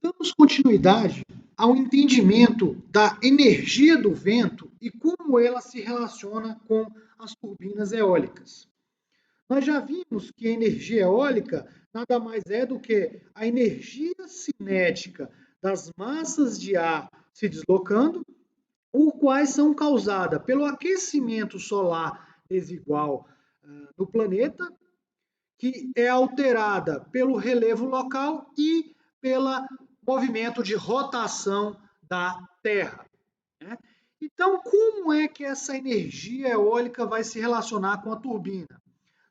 Damos continuidade ao entendimento da energia do vento e como ela se relaciona com as turbinas eólicas. Nós já vimos que a energia eólica nada mais é do que a energia cinética das massas de ar se deslocando, os quais são causadas pelo aquecimento solar desigual no planeta, que é alterada pelo relevo local e pelo movimento de rotação da Terra. Né? Então, como é que essa energia eólica vai se relacionar com a turbina?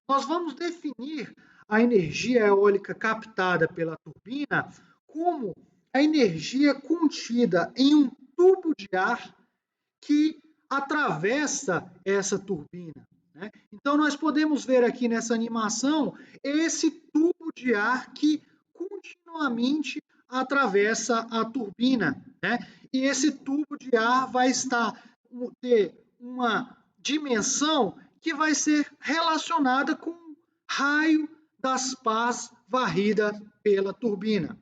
Nós vamos definir a energia eólica captada pela turbina como a energia contida em um tubo de ar que atravessa essa turbina. Né? Então, nós podemos ver aqui nessa animação esse tubo de ar que continuamente atravessa a turbina. Né? E esse tubo de ar vai ter uma dimensão que vai ser relacionada com o raio das pás varrida pela turbina.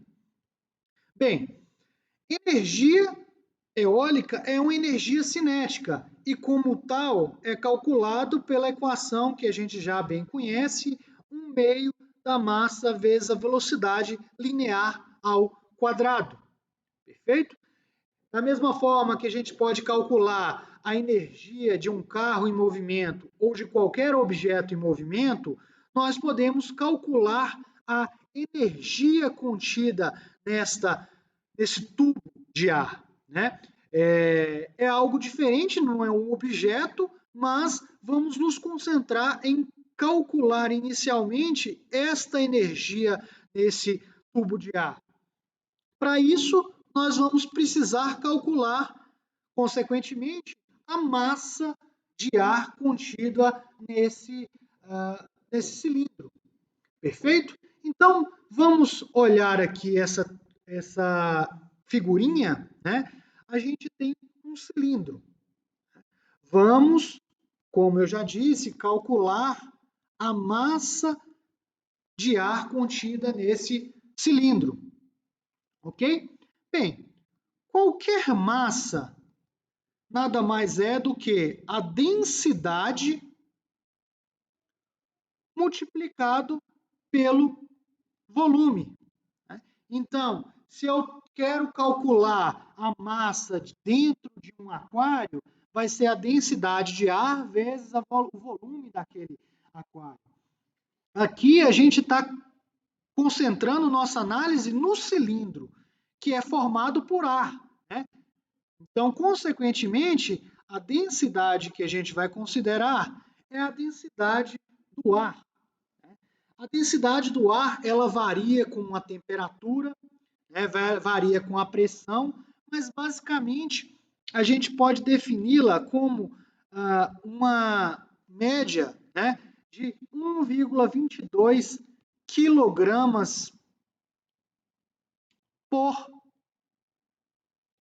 Bem, energia eólica é uma energia cinética e, como tal, é calculado pela equação que a gente já bem conhece, 1/2 da massa vezes a velocidade linear ao quadrado. Perfeito? Da mesma forma que a gente pode calcular a energia de um carro em movimento ou de qualquer objeto em movimento, nós podemos calcular a energia contida nesse tubo de ar. Né? É algo diferente, não é um objeto, mas vamos nos concentrar em calcular inicialmente esta energia nesse tubo de ar. Para isso, nós vamos precisar calcular, consequentemente, a massa de ar contida nesse cilindro. Perfeito? Então, vamos olhar aqui essa figurinha, né? A gente tem um cilindro. Vamos, como eu já disse, calcular a massa de ar contida nesse cilindro. Ok? Bem, qualquer massa nada mais é do que a densidade multiplicado pelo volume. Né? Então, se eu quero calcular a massa dentro de um aquário, vai ser a densidade de ar vezes o volume daquele aquário. Aqui a gente está concentrando nossa análise no cilindro, que é formado por ar. Né? Então, consequentemente, a densidade que a gente vai considerar é a densidade do ar. A densidade do ar ela varia com a temperatura, né, varia com a pressão, mas basicamente a gente pode defini-la como uma média, né, de 1,22 quilogramas por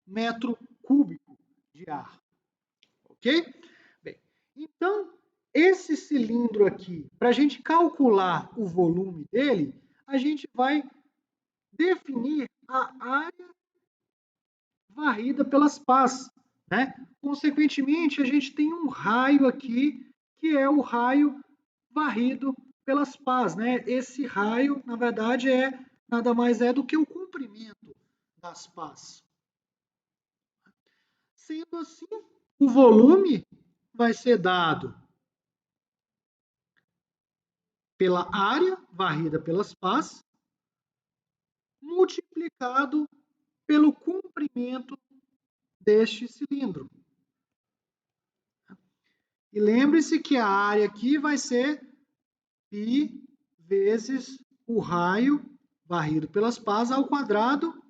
metro cúbico de ar. Ok? Bem, então, esse cilindro aqui, para a gente calcular o volume dele, a gente vai definir a área varrida pelas pás. Né? Consequentemente, a gente tem um raio aqui, que é o raio varrido pelas pás. Né? Esse raio, na verdade, nada mais é do que o comprimento das pás. Sendo assim, o volume vai ser dado pela área varrida pelas pás, multiplicado pelo comprimento deste cilindro. E lembre-se que a área aqui vai ser π vezes o raio varrido pelas pás ao quadrado,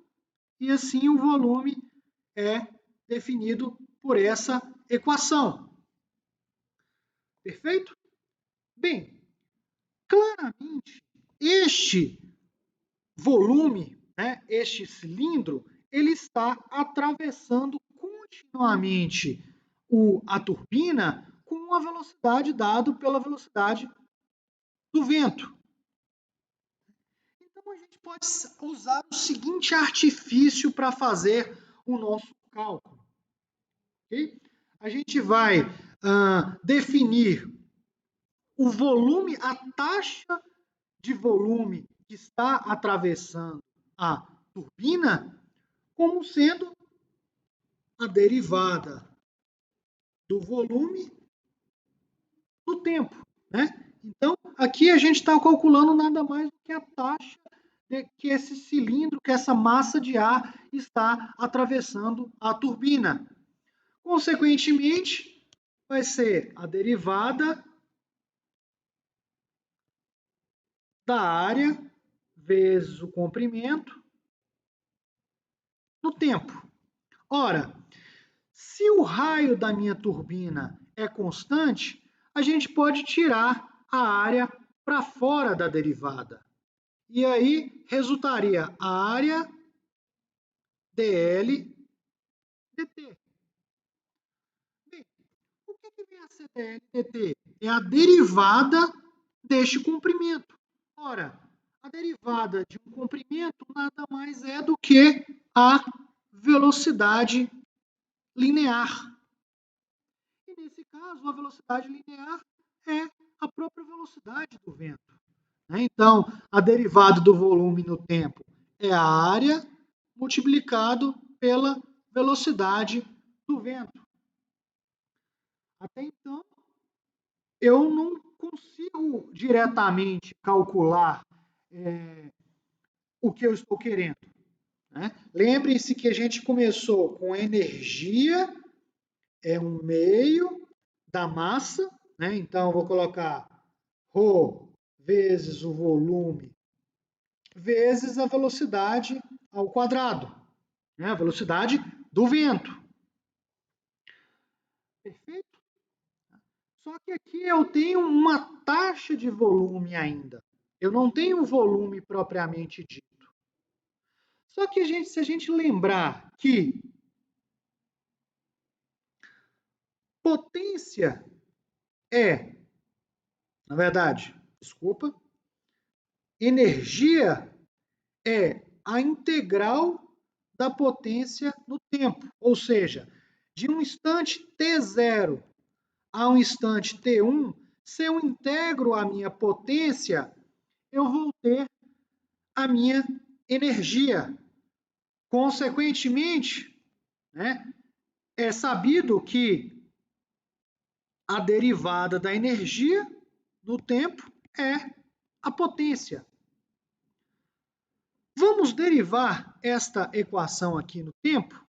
e assim o volume é definido por essa equação. Perfeito? Bem, claramente, este volume, né, este cilindro, ele está atravessando continuamente a turbina com a velocidade dada pela velocidade do vento. Então, Então, a gente pode usar o seguinte artifício para fazer o nosso cálculo. Okay? A gente vai definir o volume, a taxa de volume que está atravessando a turbina, como sendo a derivada do volume no tempo, né? Então, aqui a gente está calculando nada mais do que a taxa que esse cilindro, que essa massa de ar está atravessando a turbina. Consequentemente, vai ser a derivada da área vezes o comprimento no tempo. Ora, se o raio da minha turbina é constante, a gente pode tirar a área para fora da derivada. E aí resultaria a área dl dt. Bem, o que vem a ser dl dt? É a derivada deste comprimento. Ora, a derivada de um comprimento nada mais é do que a velocidade linear. E nesse caso, a velocidade linear é a própria velocidade do vento. Então, a derivada do volume no tempo é a área multiplicado pela velocidade do vento. Até então, eu não consigo diretamente calcular o que eu estou querendo. Né? Lembrem-se que a gente começou com energia, é um meio da massa, né? Então, eu vou colocar ρ vezes o volume vezes a velocidade ao quadrado, né? A velocidade do vento. Perfeito? Só que aqui eu tenho uma taxa de volume ainda. Eu não tenho volume propriamente dito. Só que se a gente lembrar que potência na verdade, desculpa, energia é a integral da potência no tempo. Ou seja, de um instante t0 a um instante t1, se eu integro a minha potência, eu vou ter a minha energia. Consequentemente, né, é sabido que a derivada da energia no tempo é a potência. Vamos derivar esta equação aqui no tempo?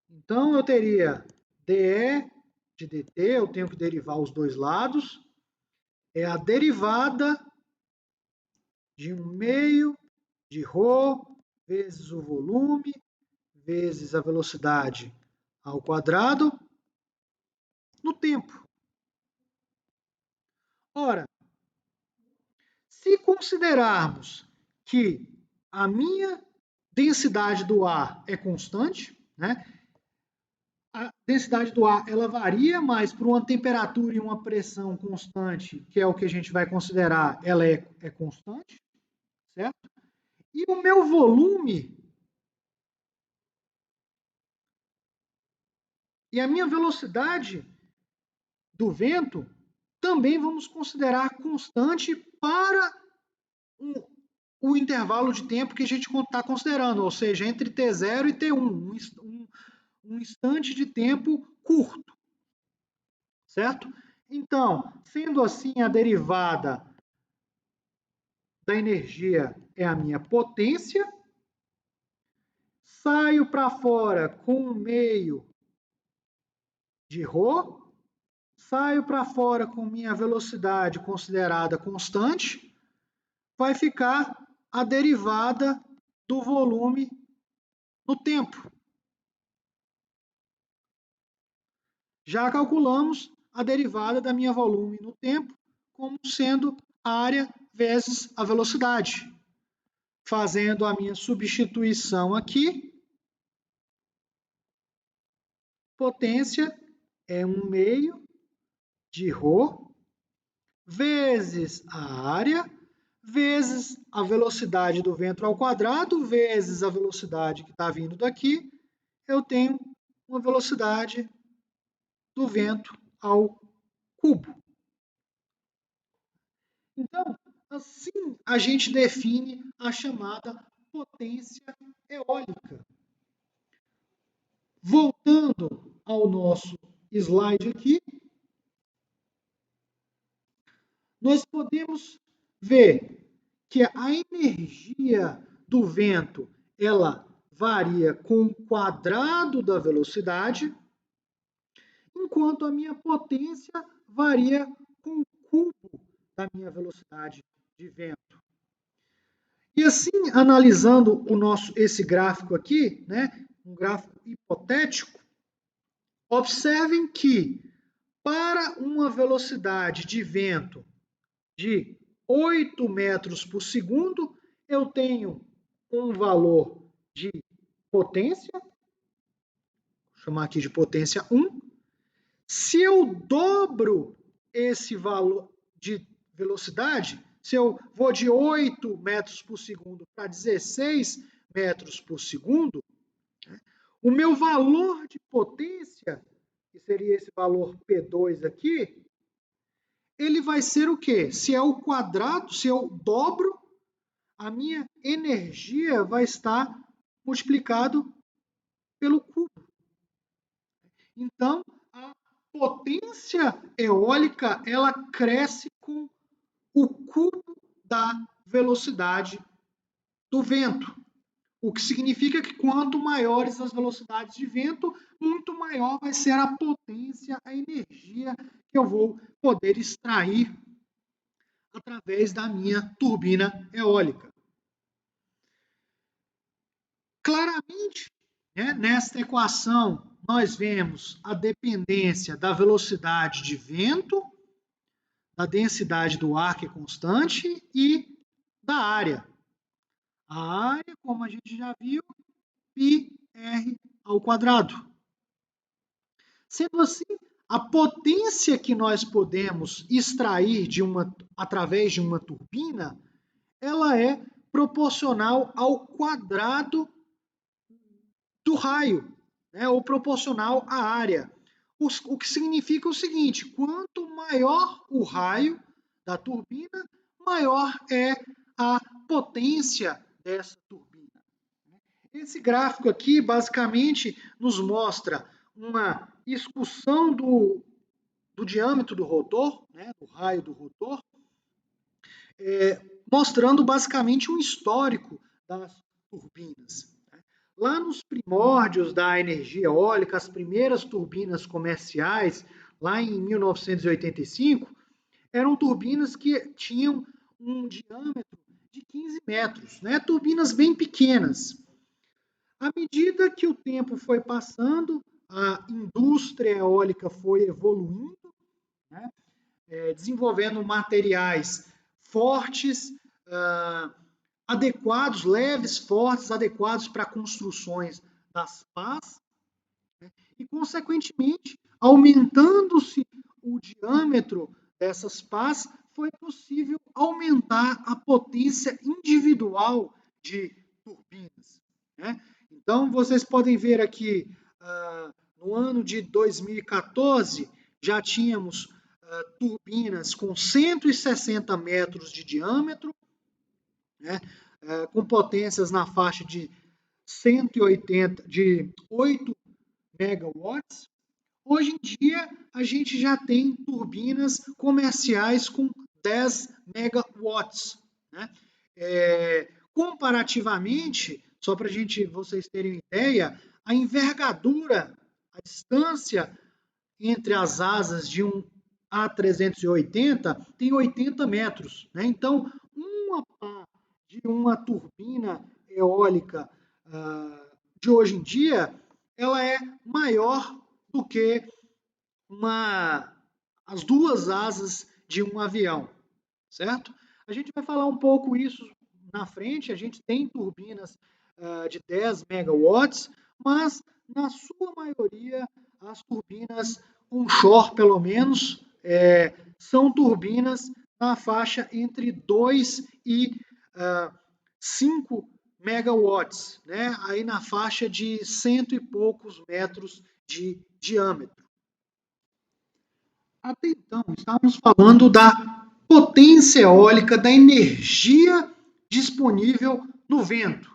Então, eu teria dE de dt, eu tenho que derivar os dois lados, é a derivada de 1/2 de ρ vezes o volume vezes a velocidade ao quadrado no tempo. Ora, se considerarmos que a minha densidade do ar é constante, né? A densidade do ar ela varia, mas por uma temperatura e uma pressão constante, que é o que a gente vai considerar, ela é constante, certo? E o meu volume e a minha velocidade do vento também vamos considerar constante para o intervalo de tempo que a gente está considerando, ou seja, entre T0 e T1, um instante de tempo curto, certo? Então, sendo assim, a derivada da energia é a minha potência, saio para fora com 1/2 de ρ, saio para fora com minha velocidade considerada constante, vai ficar a derivada do volume no tempo. Já calculamos a derivada da minha volume no tempo como sendo área vezes a velocidade. Fazendo a minha substituição aqui, potência é 1/2 de ρ vezes a área vezes a velocidade do vento ao quadrado, vezes a velocidade que está vindo daqui, eu tenho uma velocidade do vento ao cubo. Então, assim a gente define a chamada potência eólica. Voltando ao nosso slide aqui, nós podemos ver que a energia do vento, ela varia com o quadrado da velocidade, enquanto a minha potência varia com o cubo da minha velocidade de vento. E assim, analisando esse gráfico aqui, né, um gráfico hipotético, observem que para uma velocidade de vento de 8 metros por segundo, eu tenho um valor de potência, vou chamar aqui de potência 1. Se eu dobro esse valor de velocidade, se eu vou de 8 metros por segundo para 16 metros por segundo, o meu valor de potência, que seria esse valor P2 aqui, ele vai ser o quê? Se é o quadrado, se eu dobro, a minha energia vai estar multiplicado pelo cubo. Então, a potência eólica, ela cresce com o cubo da velocidade do vento. O que significa que quanto maiores as velocidades de vento, muito maior vai ser a potência, a energia que eu vou poder extrair através da minha turbina eólica. Claramente, né, nesta equação, nós vemos a dependência da velocidade de vento, da densidade do ar, que é constante, e da área. A área, como a gente já viu, πr ao quadrado. Sendo assim, a potência que nós podemos extrair através de uma turbina, ela é proporcional ao quadrado do raio, né, ou proporcional à área. O que significa o seguinte: quanto maior o raio da turbina, maior é a potência dessa turbina. Esse gráfico aqui, basicamente, nos mostra uma excursão do diâmetro do rotor, né, do raio do rotor, mostrando basicamente um histórico das turbinas. Lá nos primórdios da energia eólica, as primeiras turbinas comerciais, lá em 1985, eram turbinas que tinham um diâmetro de 15 metros, né? Turbinas bem pequenas. À medida que o tempo foi passando, a indústria eólica foi evoluindo, né? Desenvolvendo materiais fortes, adequados, leves, fortes, adequados para construções das pás, né? E, consequentemente, aumentando-se o diâmetro dessas pás, foi possível aumentar a potência individual de turbinas, né? Então, vocês podem ver aqui, no ano de 2014, já tínhamos turbinas com 160 metros de diâmetro, né, com potências na faixa de 8 megawatts. Hoje em dia, a gente já tem turbinas comerciais com 10 megawatts, né? Comparativamente, só para vocês terem uma ideia, a envergadura, a distância entre as asas de um A380 tem 80 metros, né? Então, uma pá de uma turbina eólica de hoje em dia, ela é maior do que as duas asas de um avião, certo? A gente vai falar um pouco isso na frente, a gente tem turbinas de 10 megawatts, mas na sua maioria as turbinas onshore, pelo menos, são turbinas na faixa entre 2 e 5 megawatts, né? Aí na faixa de cento e poucos metros de diâmetro. Até então, estávamos falando da potência eólica, da energia disponível no vento.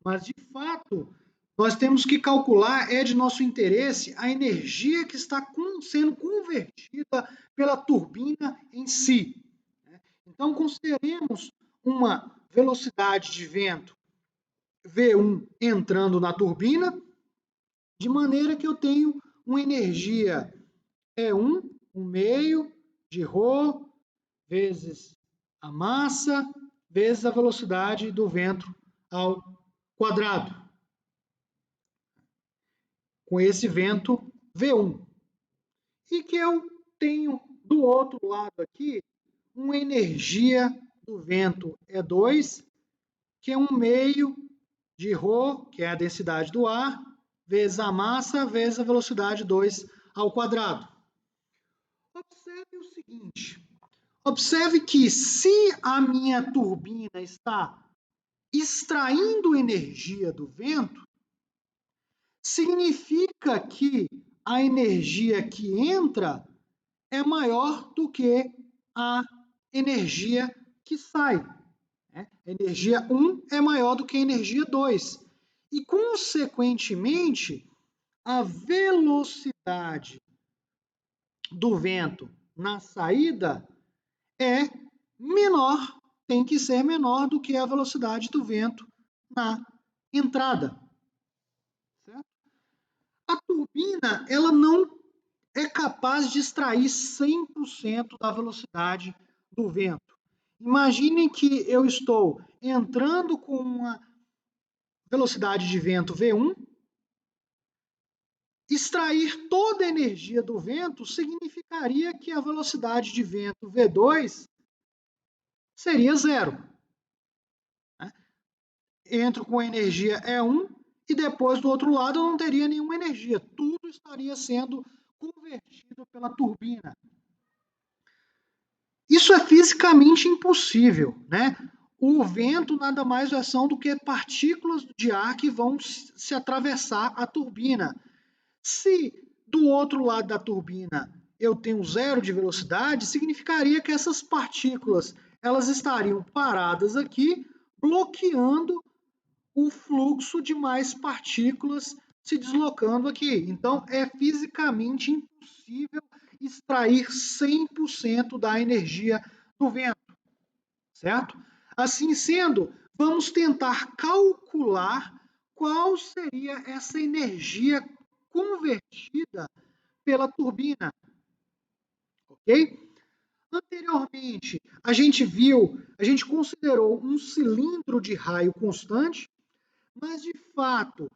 Mas, de fato, nós temos que calcular, é de nosso interesse, a energia que está sendo convertida pela turbina em si. Então, consideremos uma velocidade de vento V1 entrando na turbina, de maneira que eu tenho uma energia E1, 1 meio de ρ, vezes a massa, vezes a velocidade do vento ao quadrado. Com esse vento V1. E que eu tenho do outro lado aqui uma energia do vento E2, que é 1 meio de ρ, que é a densidade do ar, vezes a massa, vezes a velocidade 2 ao quadrado. Observe o seguinte, observe que se a minha turbina está extraindo energia do vento, significa que a energia que entra é maior do que a energia que sai. A energia 1 é maior do que a energia 2. E, consequentemente, a velocidade do vento na saída é menor, tem que ser menor do que a velocidade do vento na entrada. Certo? A turbina, ela não é capaz de extrair 100% da velocidade do vento. Imaginem que eu estou entrando com uma velocidade de vento V1, extrair toda a energia do vento significaria que a velocidade de vento V2 seria zero. Entro com a energia E1 e depois do outro lado eu não teria nenhuma energia. Tudo estaria sendo convertido pela turbina. Isso é fisicamente impossível, né? O vento nada mais são do que partículas de ar que vão se atravessar a turbina. Se do outro lado da turbina eu tenho zero de velocidade, significaria que essas partículas elas estariam paradas aqui, bloqueando o fluxo de mais partículas se deslocando aqui. Então, é fisicamente impossível extrair 100% da energia do vento, certo? Assim sendo, vamos tentar calcular qual seria essa energia convertida pela turbina, ok? Anteriormente, a gente considerou um cilindro de raio constante, mas de fato,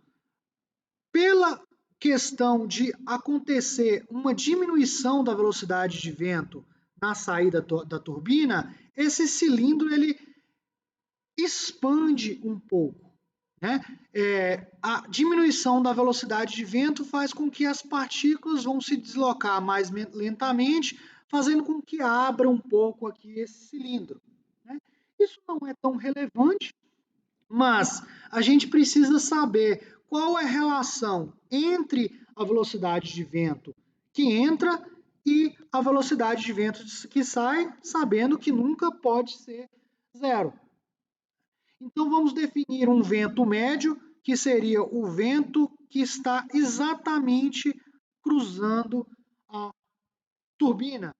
pela questão de acontecer uma diminuição da velocidade de vento na saída da turbina, esse cilindro ele expande um pouco. Né? A diminuição da velocidade de vento faz com que as partículas vão se deslocar mais lentamente, fazendo com que abra um pouco aqui esse cilindro. Né? Isso não é tão relevante, mas a gente precisa saber qual é a relação entre a velocidade de vento que entra e a velocidade de vento que sai, sabendo que nunca pode ser zero. Então, vamos definir um vento médio, que seria o vento que está exatamente cruzando a turbina.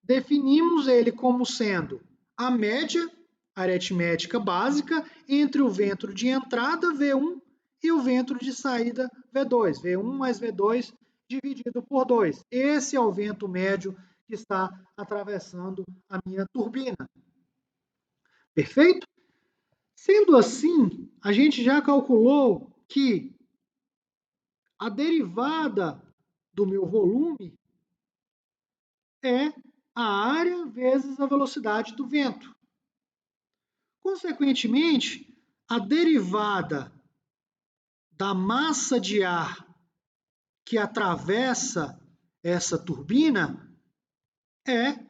Definimos ele como sendo a média aritmética básica entre o vento de entrada, V1, e o vento de saída, V2. V1 mais V2 dividido por 2. Esse é o vento médio que está atravessando a minha turbina. Perfeito? Sendo assim, a gente já calculou que a derivada do meu volume é a área vezes a velocidade do vento. Consequentemente, a derivada da massa de ar que atravessa essa turbina é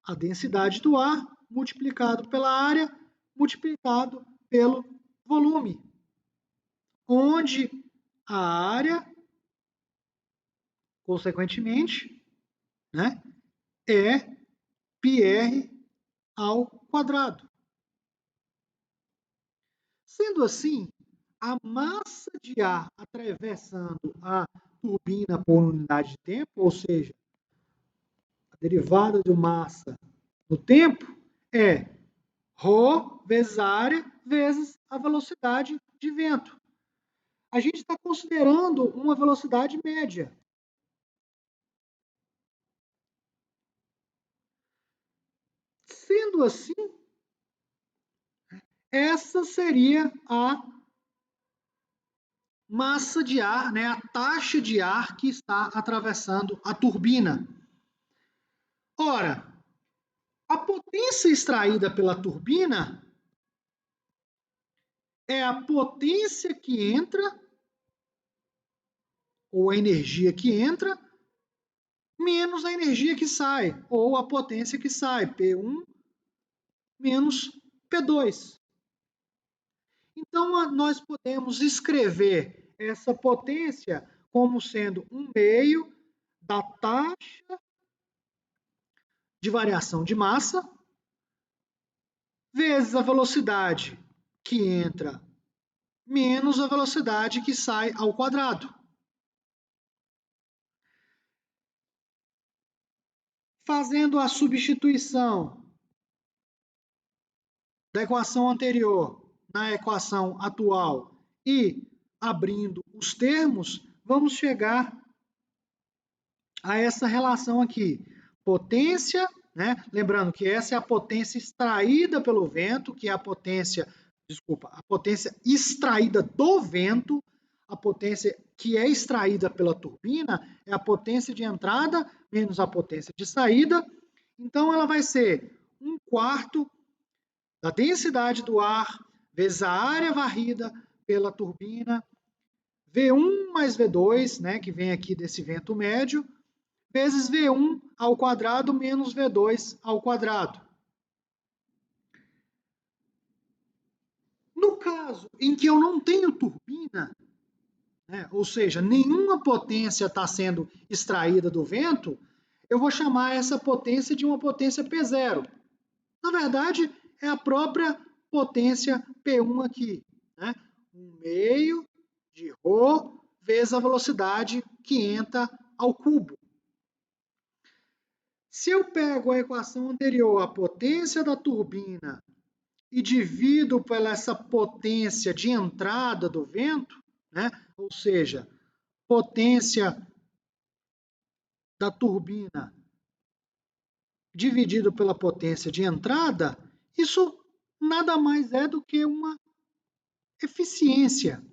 a densidade do ar multiplicado pela área multiplicado pelo volume, onde a área, consequentemente, né, é πr ao quadrado. Sendo assim, a massa de ar atravessando a turbina por unidade de tempo, ou seja, a derivada de massa no tempo, é ρ vezes a área vezes a velocidade de vento. A gente está considerando uma velocidade média. Sendo assim, essa seria a massa de ar, né, a taxa de ar que está atravessando a turbina. Ora, a potência extraída pela turbina é a potência que entra, ou a energia que entra, menos a energia que sai, ou a potência que sai, P1 menos P2. Então, nós podemos escrever essa potência como sendo um meio da taxa de variação de massa vezes a velocidade que entra menos a velocidade que sai ao quadrado. Fazendo a substituição da equação anterior na equação atual e abrindo os termos, vamos chegar a essa relação aqui. Potência, né? Lembrando que essa é a potência extraída pelo vento, que é a potência extraída do vento, a potência que é extraída pela turbina é a potência de entrada menos a potência de saída. Então, ela vai ser 1/4 da densidade do ar vezes a área varrida pela turbina, V1 mais V2, né, que vem aqui desse vento médio, vezes V1 ao quadrado menos V2 ao quadrado. No caso em que eu não tenho turbina, né, ou seja, nenhuma potência está sendo extraída do vento, eu vou chamar essa potência de uma potência P0. Na verdade, é a própria potência P1 aqui, né? 1/2 de ρ vezes a velocidade que entra ao cubo. Se eu pego a equação anterior, a potência da turbina, e divido pela essa potência de entrada do vento, né? Ou seja, potência da turbina dividido pela potência de entrada, isso nada mais é do que uma eficiência.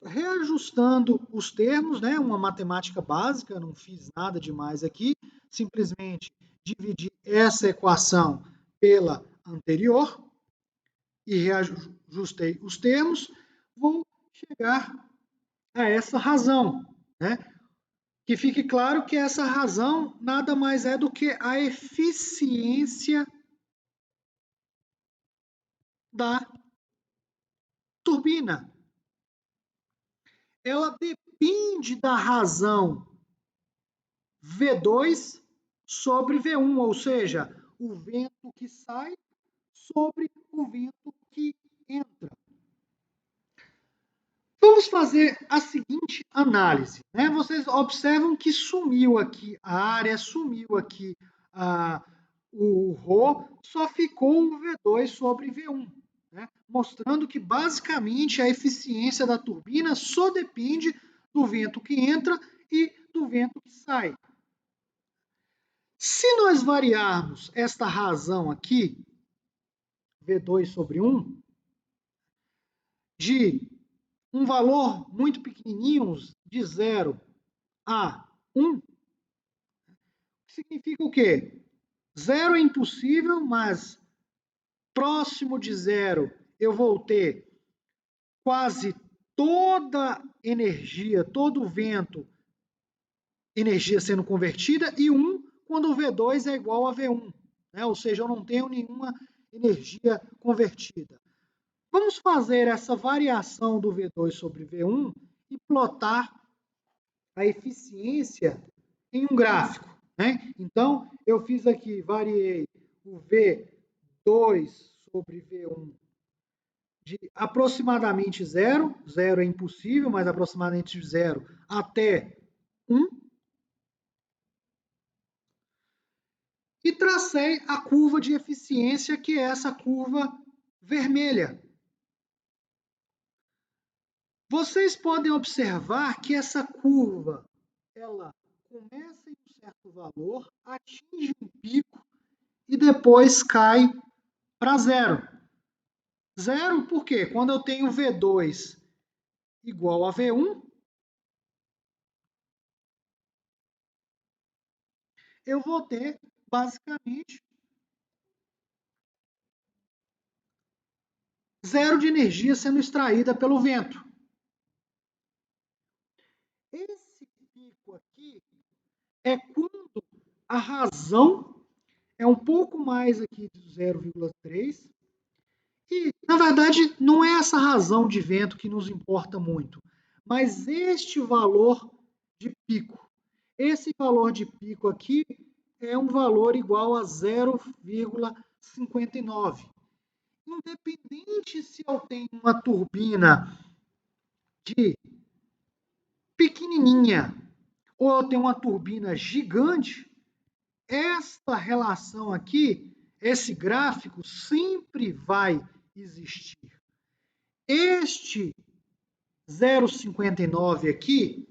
Reajustando os termos, né, uma matemática básica, não fiz nada demais aqui, simplesmente dividi essa equação pela anterior e reajustei os termos, vou chegar a essa razão, né? Que fique claro que essa razão nada mais é do que a eficiência da turbina. Ela depende da razão V2 sobre V1, ou seja, o vento que sai sobre o vento que entra. Vamos fazer a seguinte análise, né? Vocês observam que sumiu aqui a área, sumiu aqui o ρ, só ficou o V2 sobre V1, né? Mostrando que basicamente a eficiência da turbina só depende do vento que entra e do vento que sai. Se nós variarmos esta razão aqui, V2 sobre 1, de um valor muito pequenininho, de 0 a 1, significa o quê? 0 é impossível, mas próximo de 0 eu vou ter quase toda energia, todo o vento energia sendo convertida, e 1 quando o V2 é igual a V1, né? Ou seja, eu não tenho nenhuma energia convertida. Vamos fazer essa variação do V2 sobre V1 e plotar a eficiência em um gráfico, né? Então, eu fiz aqui, variei o V2 sobre V1 de aproximadamente 0, 0 é impossível, mas aproximadamente 0 até 1, e tracei a curva de eficiência, que é essa curva vermelha. Vocês podem observar que essa curva, ela começa em um certo valor, atinge um pico e depois cai para zero. Zero por quê? Quando eu tenho V2 igual a V1, eu vou ter, basicamente, zero de energia sendo extraída pelo vento. Esse pico aqui é quando a razão é um pouco mais aqui de 0,3, e, na verdade, não é essa razão de vento que nos importa muito, mas este valor de pico. Esse valor de pico aqui é um valor igual a 0,59. Independente se eu tenho uma turbina de pequenininha ou eu tenho uma turbina gigante, esta relação aqui, esse gráfico sempre vai existir. Este 0,59 aqui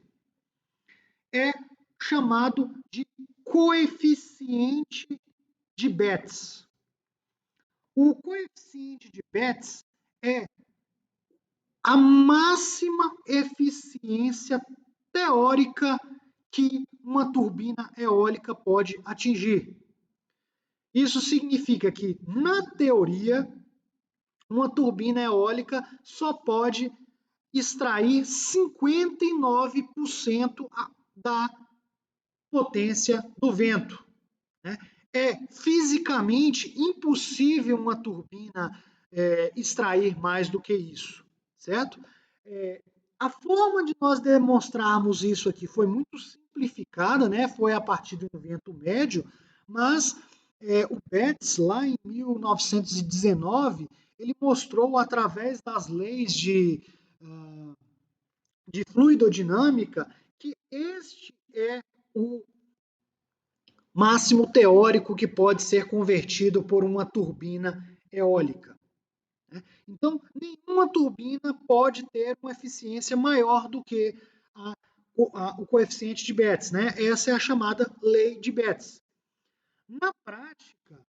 é chamado de coeficiente de Betz. O coeficiente de Betz é a máxima eficiência teórica que uma turbina eólica pode atingir. Isso significa que, na teoria, uma turbina eólica só pode extrair 59% da potência do vento, né? É fisicamente impossível uma turbina extrair mais do que isso, certo? A forma de nós demonstrarmos isso aqui foi muito simplificada, né? Foi a partir de um vento médio, mas o Betz, lá em 1919, ele mostrou através das leis de fluidodinâmica que este é o máximo teórico que pode ser convertido por uma turbina eólica. Então, nenhuma turbina pode ter uma eficiência maior do que o coeficiente de Betz, né? Essa é a chamada lei de Betz. Na prática,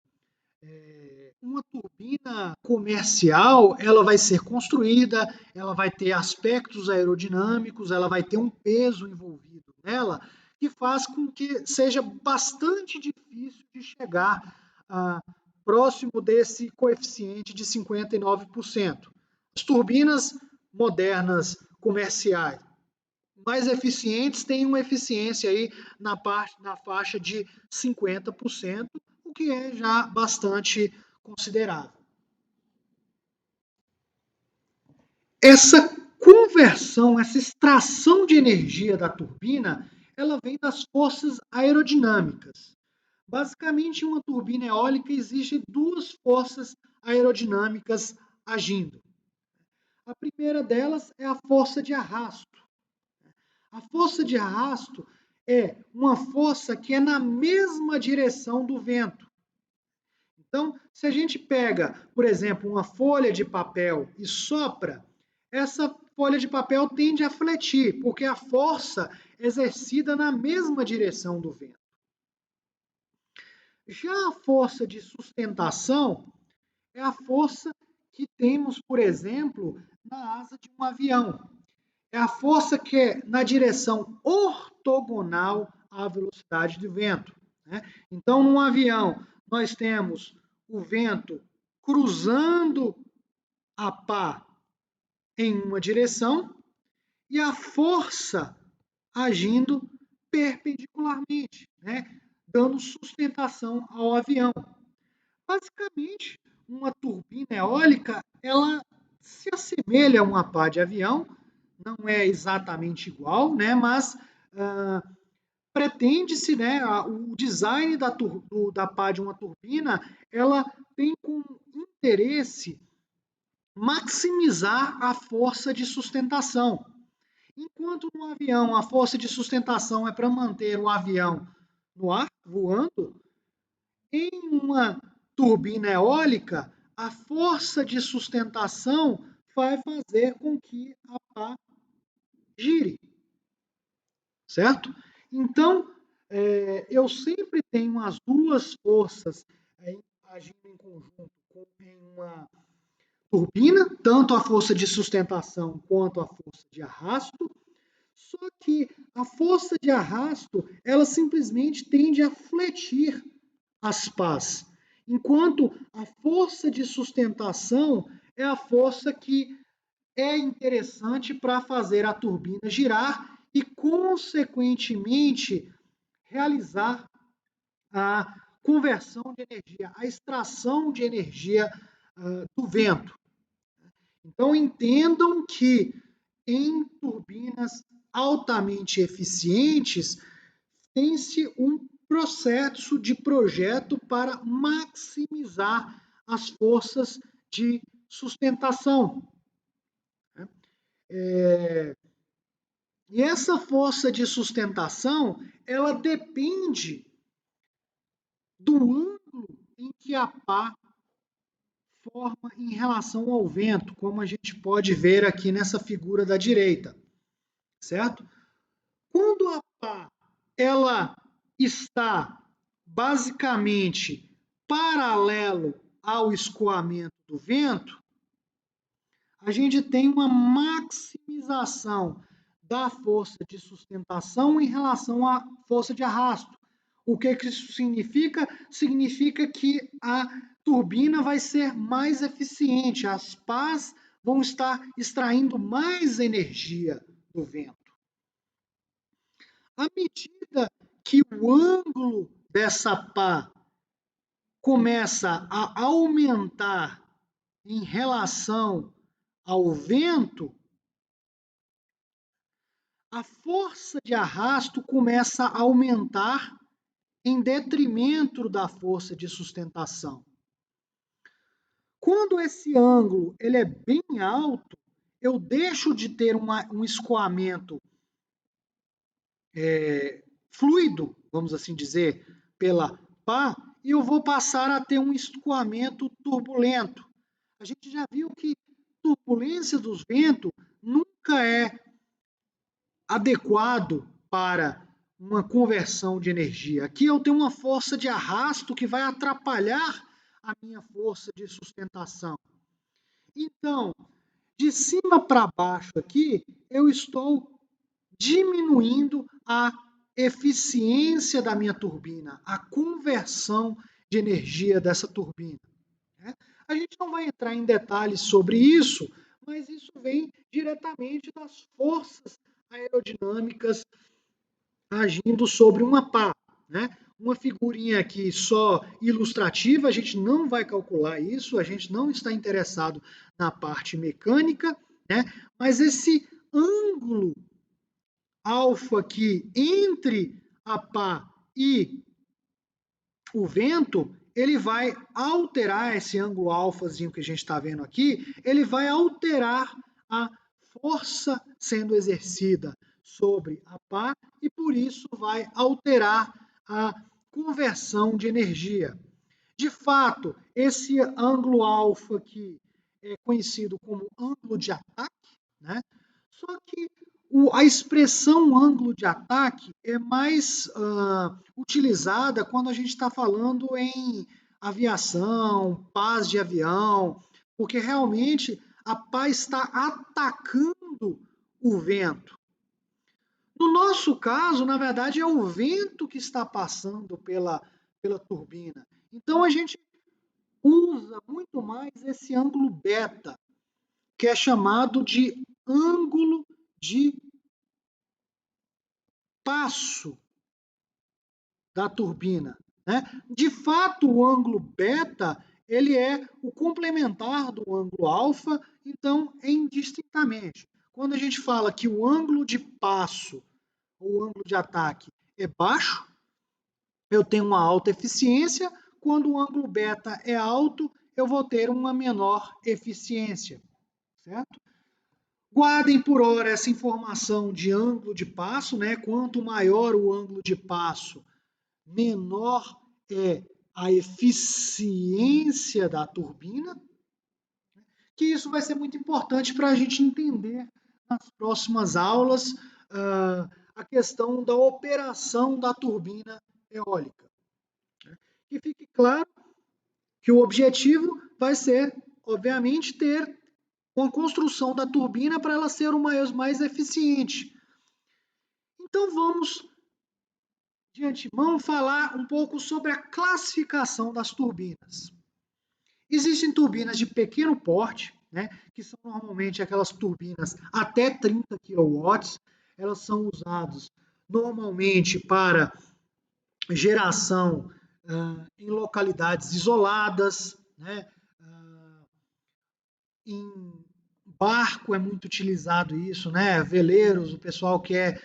uma turbina comercial, ela vai ser construída, ela vai ter aspectos aerodinâmicos, ela vai ter um peso envolvido nela, que faz com que seja bastante difícil de chegar próximo desse coeficiente de 59%. As turbinas modernas comerciais mais eficientes têm uma eficiência aí na faixa de 50%, o que é já bastante considerável. Essa conversão, essa extração de energia da turbina, ela vem das forças aerodinâmicas. Basicamente, em uma turbina eólica existem duas forças aerodinâmicas agindo. A primeira delas é a força de arrasto. A força de arrasto é uma força que é na mesma direção do vento. Então, se a gente pega, por exemplo, uma folha de papel e sopra, essa folha de papel tende a fletir, porque a força é exercida na mesma direção do vento. Já a força de sustentação é a força que temos, por exemplo, na asa de um avião. É a força que é na direção ortogonal à velocidade do vento, né? Então, num avião, nós temos o vento cruzando a pá em uma direção e a força agindo perpendicularmente, né, dando sustentação ao avião. Basicamente, uma turbina eólica, ela se assemelha a uma pá de avião, não é exatamente igual, né, mas pretende-se, né, o design da pá de uma turbina, ela tem como interesse maximizar a força de sustentação. Enquanto no avião a força de sustentação é para manter o avião no ar, voando, em uma turbina eólica, a força de sustentação vai fazer com que a pá gire, certo? Então, eu sempre tenho as duas forças agindo em conjunto em uma turbina, tanto a força de sustentação quanto a força de arrasto, só que a força de arrasto, ela simplesmente tende a fletir as pás, enquanto a força de sustentação é a força que é interessante para fazer a turbina girar e, consequentemente, realizar a conversão de energia, a extração de energia do vento. Então, entendam que em turbinas altamente eficientes, tem-se um processo de projeto para maximizar as forças de sustentação. E essa força de sustentação, ela depende do ângulo em que a pá forma em relação ao vento, como a gente pode ver aqui nessa figura da direita, certo? Quando a pá ela está basicamente paralelo ao escoamento do vento, a gente tem uma maximização da força de sustentação em relação à força de arrasto. O que isso significa? Significa que a turbina vai ser mais eficiente, as pás vão estar extraindo mais energia do vento. À medida que o ângulo dessa pá começa a aumentar em relação ao vento, a força de arrasto começa a aumentar em detrimento da força de sustentação. Quando esse ângulo ele é bem alto, eu deixo de ter um escoamento fluido, vamos assim dizer, pela pá, e eu vou passar a ter um escoamento turbulento. A gente já viu que turbulência dos ventos nunca é adequado para uma conversão de energia. Aqui eu tenho uma força de arrasto que vai atrapalhar a minha força de sustentação. Então, de cima para baixo aqui, eu estou diminuindo a eficiência da minha turbina, a conversão de energia dessa turbina. A gente não vai entrar em detalhes sobre isso, mas isso vem diretamente das forças aerodinâmicas agindo sobre uma pá. Uma figurinha aqui só ilustrativa, a gente não vai calcular isso, a gente não está interessado na parte mecânica, mas esse ângulo alfa aqui entre a pá e o vento, ele vai alterar esse ângulo alfazinho que a gente está vendo aqui, ele vai alterar a força sendo exercida sobre a pá e por isso vai alterar a conversão de energia. De fato, esse ângulo alfa aqui é conhecido como ângulo de ataque, Só que a expressão ângulo de ataque é mais utilizada quando a gente está falando em aviação, pás de avião, porque realmente a pá está atacando o vento. No nosso caso, na verdade, é o vento que está passando pela turbina. Então, a gente usa muito mais esse ângulo beta, que é chamado de ângulo de passo da turbina, né? De fato, o ângulo beta ele é o complementar do ângulo alfa, então é indistintamente. Quando a gente fala que o ângulo de passo ou ângulo de ataque é baixo, eu tenho uma alta eficiência. Quando o ângulo beta é alto, eu vou ter uma menor eficiência, certo? Guardem por hora essa informação de ângulo de passo, né? Quanto maior o ângulo de passo, menor é a eficiência da turbina, que isso vai ser muito importante para a gente entender nas próximas aulas a questão da operação da turbina eólica. Que fique claro que o objetivo vai ser, obviamente, ter uma construção da turbina para ela ser o mais eficiente. Então vamos, de antemão, falar um pouco sobre a classificação das turbinas. Existem turbinas de pequeno porte, né, que são normalmente aquelas turbinas até 30 kW. Elas são usadas normalmente para geração em localidades isoladas, né, em barco é muito utilizado isso, né? Veleiros, o pessoal quer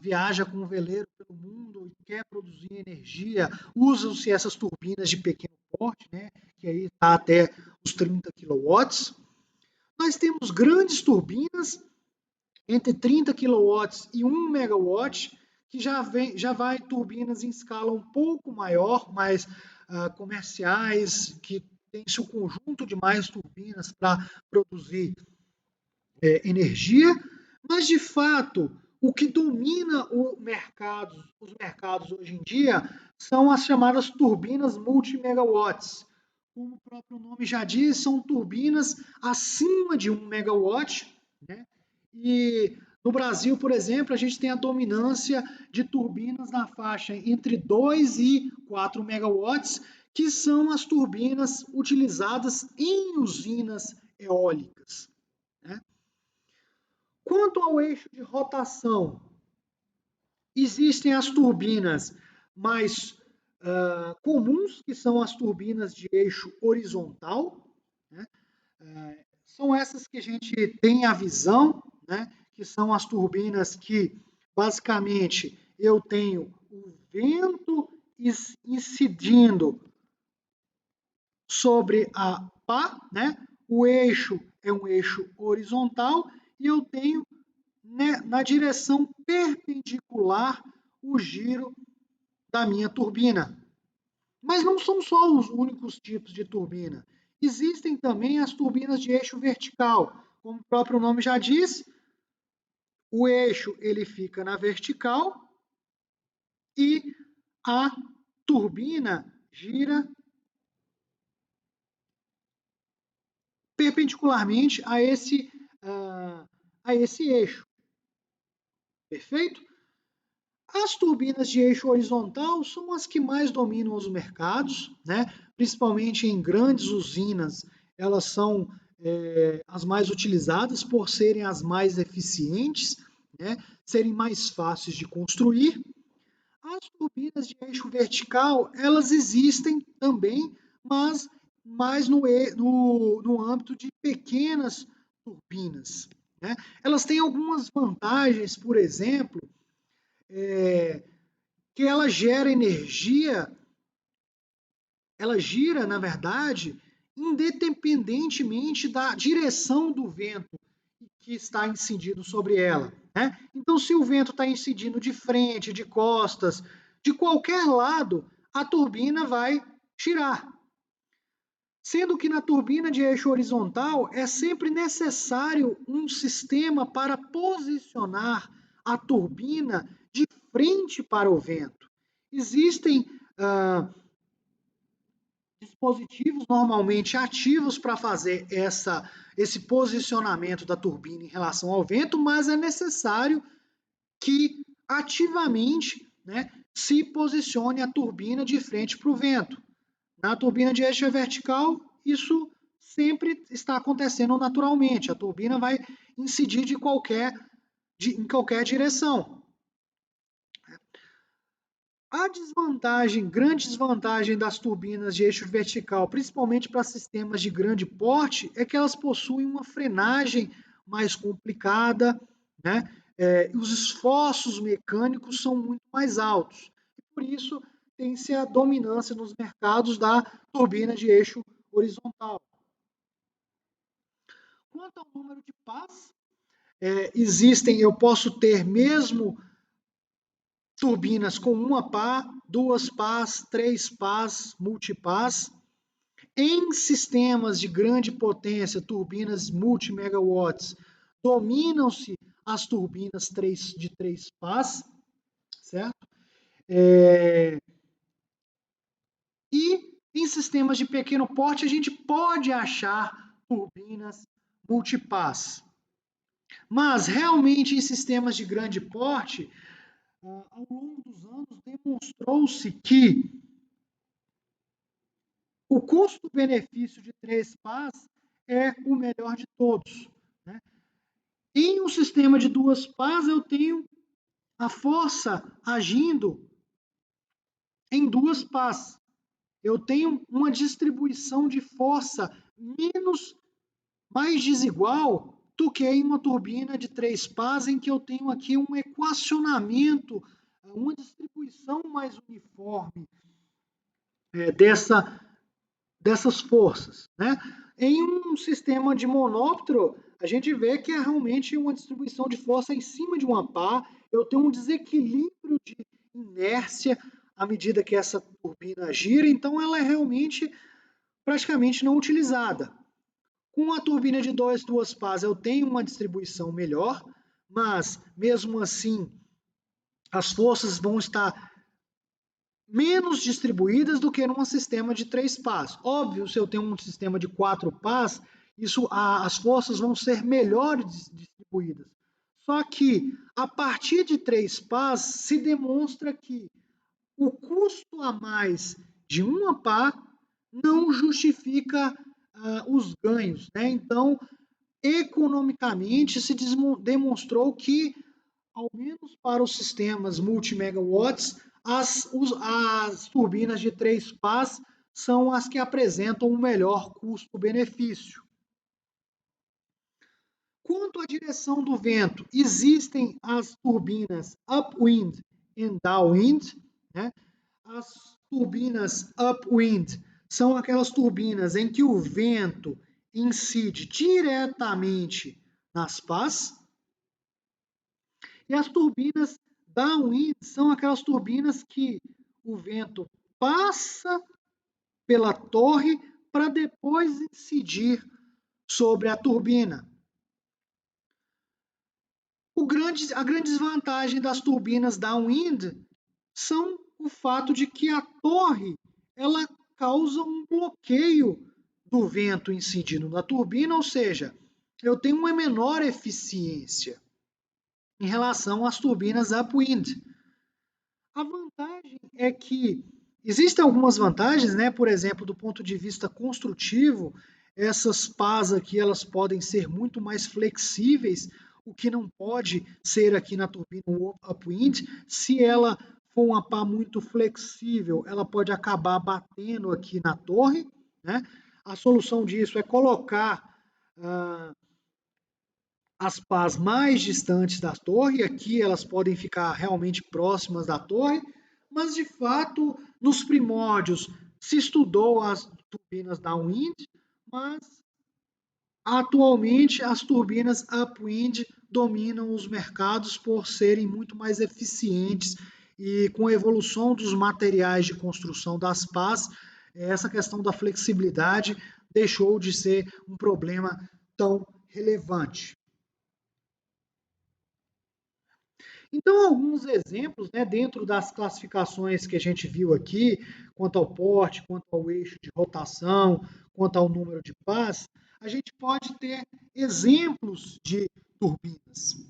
viaja com um veleiro pelo mundo e quer produzir energia, usam-se essas turbinas de pequeno porte, né? Que aí está até os 30 kW. Nós temos grandes turbinas entre 30 kW e 1 MW, que já vai turbinas em escala um pouco maior, mais comerciais, que tem seu conjunto de mais turbinas para produzir energia, mas de fato o que domina os mercados hoje em dia são as chamadas turbinas multimegawatts. Como o próprio nome já diz, são turbinas acima de 1 megawatt, né? E no Brasil, por exemplo, a gente tem a dominância de turbinas na faixa entre 2 e 4 megawatts, que são as turbinas utilizadas em usinas eólicas, né? Quanto ao eixo de rotação, existem as turbinas mais comuns, que são as turbinas de eixo horizontal, né? São essas que a gente tem a visão, né? Que são as turbinas que, basicamente, eu tenho o vento incidindo sobre a pá, né? O eixo é um eixo horizontal e eu tenho, né, na direção perpendicular o giro da minha turbina. Mas não são só os únicos tipos de turbina. Existem também as turbinas de eixo vertical. Como o próprio nome já diz, o eixo ele fica na vertical e a turbina gira perpendicularmente a esse eixo. Perfeito? As turbinas de eixo horizontal são as que mais dominam os mercados, né? Principalmente em grandes usinas, elas são as mais utilizadas por serem as mais eficientes, né? Serem mais fáceis de construir. As turbinas de eixo vertical, elas existem também, mas mais no âmbito de pequenas turbinas, né? Elas têm algumas vantagens, por exemplo, que ela gera energia, ela gira, na verdade, independentemente da direção do vento que está incidindo sobre ela, né? Então, se o vento está incidindo de frente, de costas, de qualquer lado, a turbina vai girar. Sendo que na turbina de eixo horizontal é sempre necessário um sistema para posicionar a turbina de frente para o vento. Existem dispositivos normalmente ativos para fazer esse posicionamento da turbina em relação ao vento, mas é necessário que ativamente, né, se posicione a turbina de frente para o vento. Na turbina de eixo vertical, isso sempre está acontecendo naturalmente. A turbina vai incidir em qualquer direção. A desvantagem, grande desvantagem das turbinas de eixo vertical, principalmente para sistemas de grande porte, é que elas possuem uma frenagem mais complicada, né? Os esforços mecânicos são muito mais altos. E por isso, tem-se a dominância nos mercados da turbina de eixo horizontal. Quanto ao número de pás, eu posso ter mesmo turbinas com uma pá, duas pás, três pás, multipás. Em sistemas de grande potência, turbinas multi-megawatts, dominam-se as turbinas de três pás, certo? E em sistemas de pequeno porte, a gente pode achar turbinas multipás. Mas, realmente, em sistemas de grande porte, ao longo dos anos, demonstrou-se que o custo-benefício de três pás é o melhor de todos. Né? Em um sistema de duas pás, eu tenho a força agindo em duas pás. Eu tenho uma distribuição de força mais desigual do que em uma turbina de três pás, em que eu tenho aqui um equacionamento, uma distribuição mais uniforme dessas forças. Né? Em um sistema de monóptero, a gente vê que é realmente uma distribuição de força em cima de uma pá, eu tenho um desequilíbrio de inércia à medida que essa turbina gira, então ela é realmente praticamente não utilizada. Com a turbina de duas pás, eu tenho uma distribuição melhor, mas mesmo assim as forças vão estar menos distribuídas do que num sistema de três pás. Óbvio, se eu tenho um sistema de quatro pás, as forças vão ser melhores distribuídas. Só que a partir de três pás se demonstra que o custo a mais de uma pá não justifica os ganhos. Né? Então, economicamente, se demonstrou que, ao menos para os sistemas multi-megawatts, as turbinas de três pás são as que apresentam o melhor custo-benefício. Quanto à direção do vento, existem as turbinas upwind e downwind. Né? As turbinas upwind são aquelas turbinas em que o vento incide diretamente nas pás. E as turbinas downwind são aquelas turbinas que o vento passa pela torre para depois incidir sobre a turbina. A grande desvantagem das turbinas downwind são o fato de que a torre ela causa um bloqueio do vento incidindo na turbina, ou seja, eu tenho uma menor eficiência em relação às turbinas upwind. A vantagem é que existem algumas vantagens, né? Por exemplo, do ponto de vista construtivo, essas pás aqui elas podem ser muito mais flexíveis, o que não pode ser aqui na turbina upwind. Se ela for uma pá muito flexível, ela pode acabar batendo aqui na torre. Né? A solução disso é colocar as pás mais distantes da torre, aqui elas podem ficar realmente próximas da torre, mas de fato, nos primórdios se estudou as turbinas downwind, mas atualmente as turbinas upwind dominam os mercados por serem muito mais eficientes e com a evolução dos materiais de construção das pás, essa questão da flexibilidade deixou de ser um problema tão relevante. Então, alguns exemplos, né, dentro das classificações que a gente viu aqui, quanto ao porte, quanto ao eixo de rotação, quanto ao número de pás, a gente pode ter exemplos de turbinas.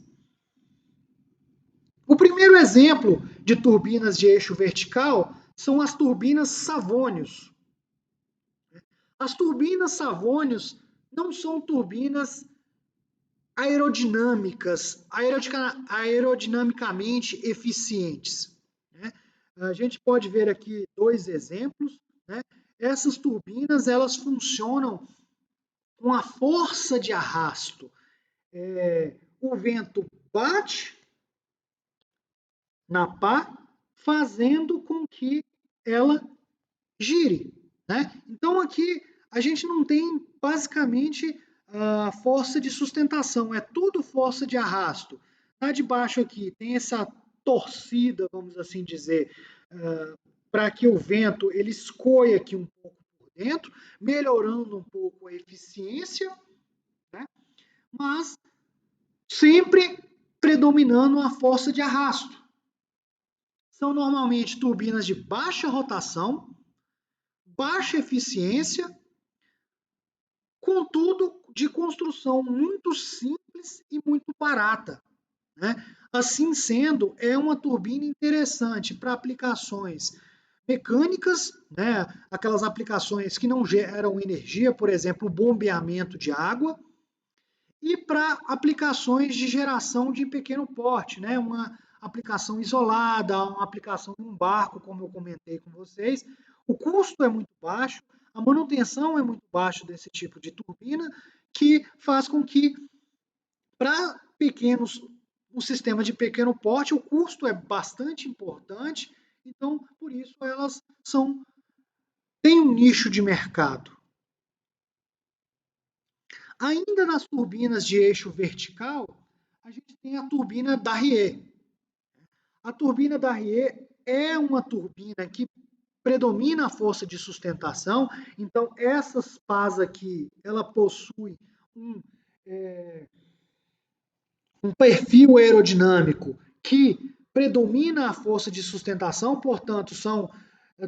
O primeiro exemplo de turbinas de eixo vertical são as turbinas Savonius. As turbinas Savonius não são turbinas aerodinâmicamente eficientes. Né? A gente pode ver aqui dois exemplos, né? Essas turbinas, elas funcionam com a força de arrasto. O vento bate na pá, fazendo com que ela gire, né? Então aqui a gente não tem basicamente a força de sustentação, é tudo força de arrasto. Lá de baixo aqui tem essa torcida, vamos assim dizer, para que o vento ele escoe aqui um pouco por dentro, melhorando um pouco a eficiência, né? Mas sempre predominando a força de arrasto. São normalmente turbinas de baixa rotação, baixa eficiência, contudo de construção muito simples e muito barata, né? Assim sendo, é uma turbina interessante para aplicações mecânicas, né? Aquelas aplicações que não geram energia, por exemplo, o bombeamento de água, e para aplicações de geração de pequeno porte, né? Uma aplicação isolada, uma aplicação em um barco, como eu comentei com vocês. O custo é muito baixo, a manutenção é muito baixa desse tipo de turbina, que faz com que, para pequenos, um sistema de pequeno porte, o custo é bastante importante, então, por isso, elas têm um nicho de mercado. Ainda nas turbinas de eixo vertical, a gente tem a turbina Darrier. A turbina Darrier é uma turbina que predomina a força de sustentação, então essas pás aqui, ela possui um, um perfil aerodinâmico que predomina a força de sustentação, portanto, são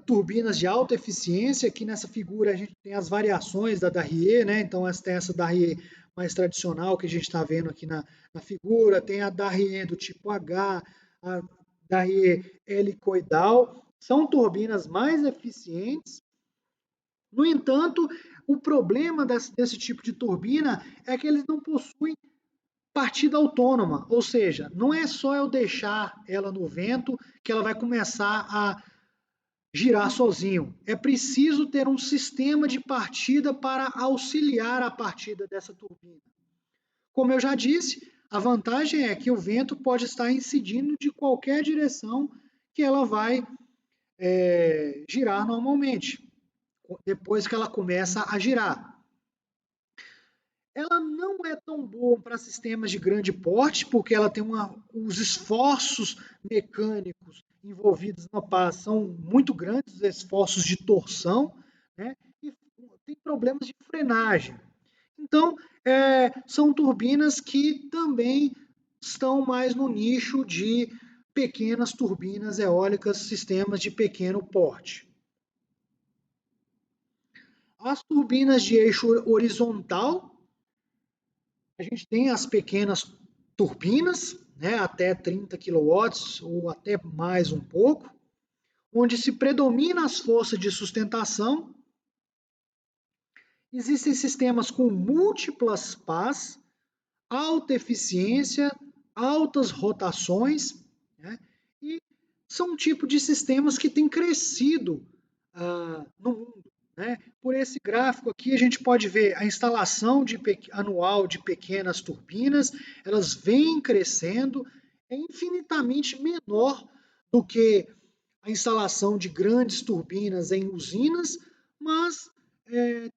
turbinas de alta eficiência. Aqui nessa figura a gente tem as variações da Darrier, né? Então tem essa Darrier mais tradicional que a gente está vendo aqui na figura, tem a Darrier do tipo H, a Darrier helicoidal, são turbinas mais eficientes. No entanto, o problema desse tipo de turbina é que eles não possuem partida autônoma, ou seja, não é só eu deixar ela no vento que ela vai começar a girar sozinho. É preciso ter um sistema de partida para auxiliar a partida dessa turbina. Como eu já disse, a vantagem é que o vento pode estar incidindo de qualquer direção que ela vai girar normalmente, depois que ela começa a girar. Ela não é tão boa para sistemas de grande porte, porque ela tem os esforços mecânicos envolvidos na pá são muito grandes, os esforços de torção, né? E tem problemas de frenagem. Então, são turbinas que também estão mais no nicho de pequenas turbinas eólicas, sistemas de pequeno porte. As turbinas de eixo horizontal, a gente tem as pequenas turbinas, né, até 30 kW ou até mais um pouco, onde se predomina as forças de sustentação. Existem sistemas com múltiplas pás, alta eficiência, altas rotações, né, e são um tipo de sistemas que tem crescido no mundo. Né? Por esse gráfico aqui, a gente pode ver a instalação anual de pequenas turbinas, elas vêm crescendo, é infinitamente menor do que a instalação de grandes turbinas em usinas, mas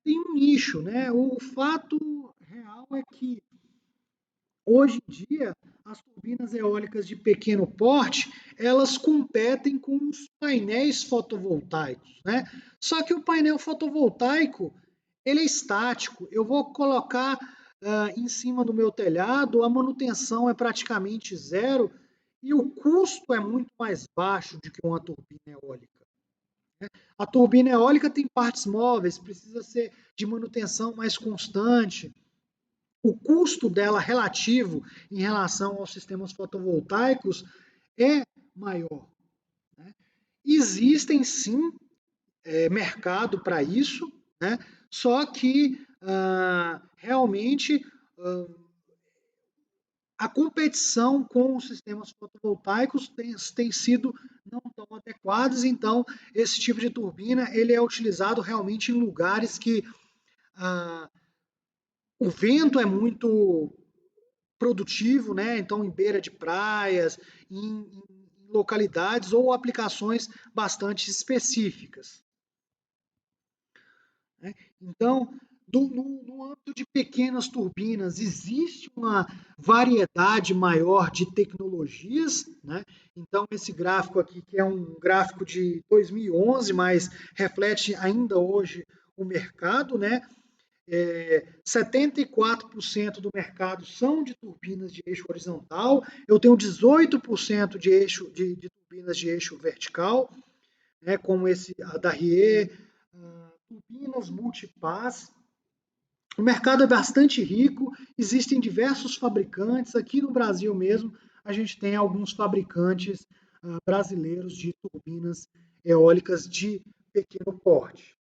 tem um nicho. Né? O fato real é que, hoje em dia, as turbinas eólicas de pequeno porte, elas competem com os painéis fotovoltaicos, né? Só que o painel fotovoltaico, ele é estático. Eu vou colocar em cima do meu telhado, a manutenção é praticamente zero e o custo é muito mais baixo do que uma turbina eólica. A turbina eólica tem partes móveis, precisa ser de manutenção mais constante, o custo dela relativo em relação aos sistemas fotovoltaicos é maior. Né? Existem sim mercado para isso, né? Só que realmente a competição com os sistemas fotovoltaicos tem sido não tão adequados, então esse tipo de turbina ele é utilizado realmente em lugares que o vento é muito produtivo, né? Então em beira de praias, em localidades ou aplicações bastante específicas, né? Então, no âmbito de pequenas turbinas, existe uma variedade maior de tecnologias, né? Então, esse gráfico aqui, que é um gráfico de 2011, mas reflete ainda hoje o mercado, né? 74% do mercado são de turbinas de eixo horizontal, eu tenho 18% de turbinas de eixo vertical, né, como esse a Darrier, turbinas multipass. O mercado é bastante rico, existem diversos fabricantes, aqui no Brasil mesmo a gente tem alguns fabricantes brasileiros de turbinas eólicas de pequeno porte.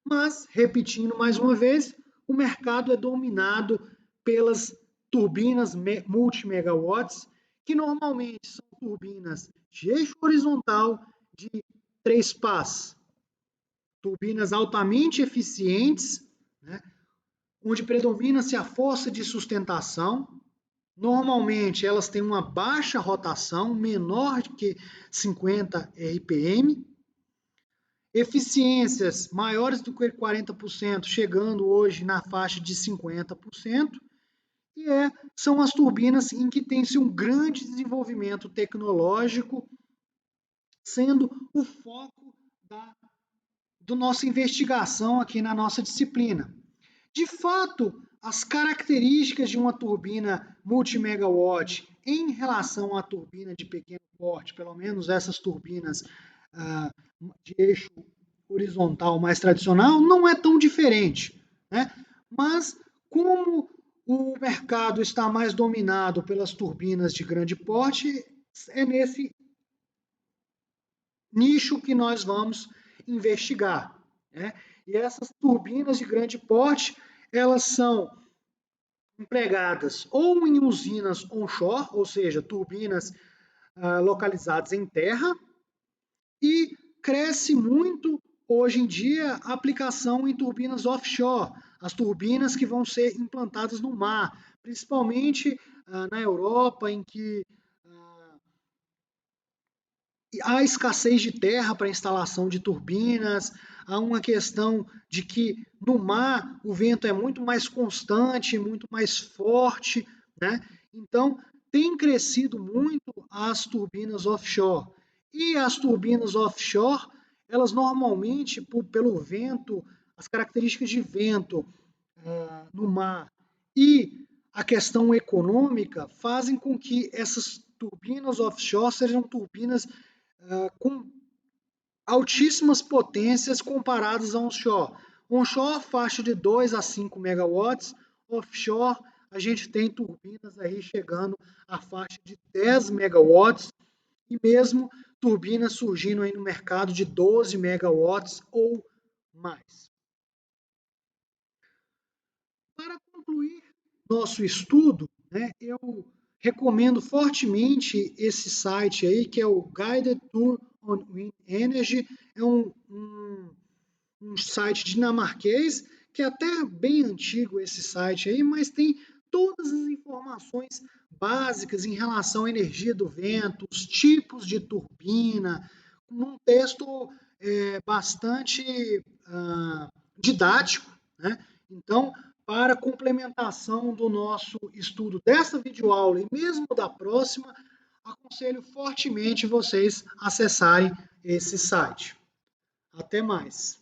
Mas, repetindo mais uma vez, o mercado é dominado pelas turbinas multimegawatts, que normalmente são turbinas de eixo horizontal de 3 pás, turbinas altamente eficientes, né, onde predomina-se a força de sustentação. Normalmente elas têm uma baixa rotação, menor que 50 RPM, eficiências maiores do que 40%, chegando hoje na faixa de 50%, e são as turbinas em que tem-se um grande desenvolvimento tecnológico, sendo o foco da nossa investigação aqui na nossa disciplina. De fato, as características de uma turbina multimegawatt em relação à turbina de pequeno porte, pelo menos essas turbinas de eixo horizontal mais tradicional, não é tão diferente, né? Mas como o mercado está mais dominado pelas turbinas de grande porte, é nesse nicho que nós vamos investigar, né? E essas turbinas de grande porte, elas são empregadas ou em usinas onshore, ou seja, turbinas localizadas em terra, e cresce muito hoje em dia a aplicação em turbinas offshore, as turbinas que vão ser implantadas no mar, principalmente na Europa, em que há escassez de terra para instalação de turbinas, há uma questão de que no mar o vento é muito mais constante, muito mais forte, né? Então, tem crescido muito as turbinas offshore. E as turbinas offshore, elas normalmente, pelo vento, as características de vento no mar e a questão econômica fazem com que essas turbinas offshore sejam turbinas com altíssimas potências comparadas a onshore. Onshore, faixa de 2 a 5 megawatts. Offshore, a gente tem turbinas aí chegando à faixa de 10 megawatts e mesmo turbinas surgindo aí no mercado de 12 megawatts ou mais. Para concluir nosso estudo, né, eu recomendo fortemente esse site aí, que é o Guided Tour on Wind Energy. É um site dinamarquês, que é até bem antigo esse site aí, mas tem todas as informações básicas em relação à energia do vento, os tipos de turbina, num texto bastante didático, né? Então, para complementação do nosso estudo dessa videoaula e mesmo da próxima, aconselho fortemente vocês acessarem esse site. Até mais!